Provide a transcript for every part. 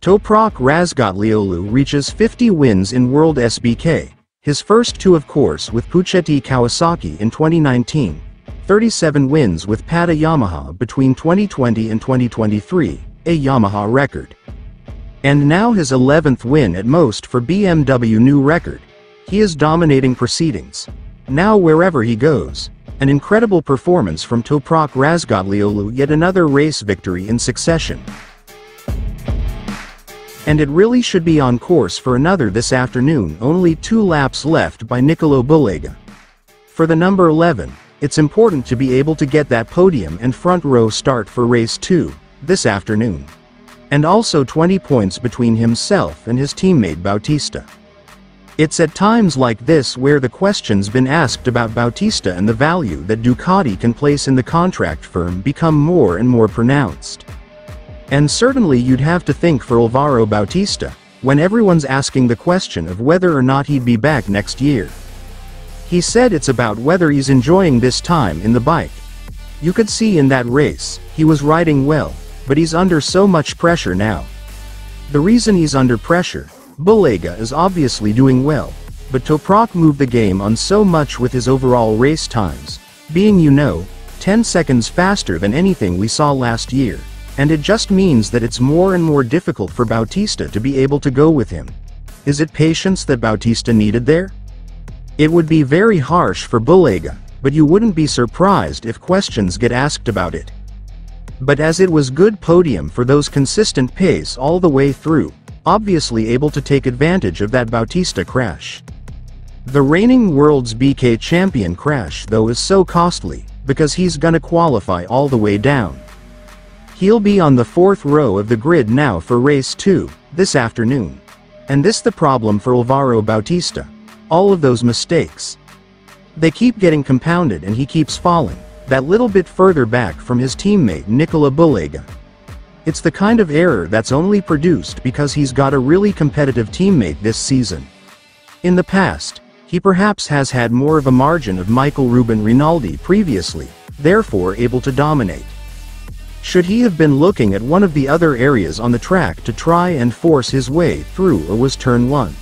Toprak Razgatlioglu reaches 50 wins in WSBK, his first two of course with Ducatis Kawasaki in 2019, 37 wins with Pata Yamaha between 2020 and 2023, a Yamaha record. And now his 11th win at most for BMW new record. He is dominating proceedings. Now wherever he goes. An incredible performance from Toprak Razgatlioglu, yet another race victory in succession. And it really should be on course for another this afternoon, only 2 laps left by Bulega. For the number 11, it's important to be able to get that podium and front row start for race 2, this afternoon. And also 20 points between himself and his teammate Bautista. It's at times like this where the questions been asked about Bautista and the value that Ducati can place in the contract firm become more and more pronounced. And certainly you'd have to think for Alvaro Bautista, when everyone's asking the question of whether or not he'd be back next year. He said it's about whether he's enjoying this time in the bike. You could see in that race, he was riding well, but he's under so much pressure now. The reason he's under pressure, Bulega is obviously doing well, but Toprak moved the game on so much with his overall race times, being 10 seconds faster than anything we saw last year. And it just means that it's more and more difficult for Bautista to be able to go with him. Is it patience that Bautista needed there? It would be very harsh for Bulega, but you wouldn't be surprised if questions get asked about it. But as it was good podium for those consistent pace all the way through, obviously able to take advantage of that Bautista crash. The reigning WorldsbK champion crash though is so costly, because he's gonna qualify all the way down. He'll be on the 4th row of the grid now for race 2, this afternoon. And this the problem for Alvaro Bautista. All of those mistakes. They keep getting compounded and he keeps falling, that little bit further back from his teammate Bulega. It's the kind of error that's only produced because he's got a really competitive teammate this season. In the past, he perhaps has had more of a margin of Michael Ruben Rinaldi previously, therefore able to dominate. Should he have been looking at one of the other areas on the track to try and force his way through, or was turn 1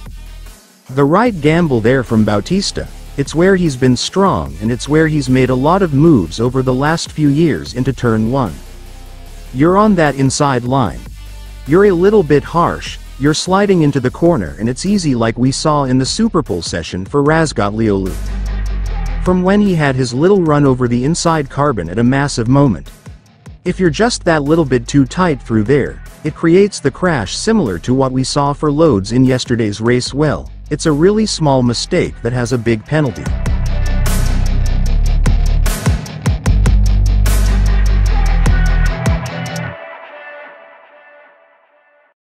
the right gamble there from Bautista? It's where he's been strong and it's where he's made a lot of moves over the last few years into turn 1. You're on that inside line. You're a little bit harsh, you're sliding into the corner and it's easy, like we saw in the Superpole session for Razgatlioglu. From when he had his little run over the inside carbon at a massive moment. If you're just that little bit too tight through there, it creates the crash similar to what we saw for Loads in yesterday's race. Well, it's a really small mistake that has a big penalty.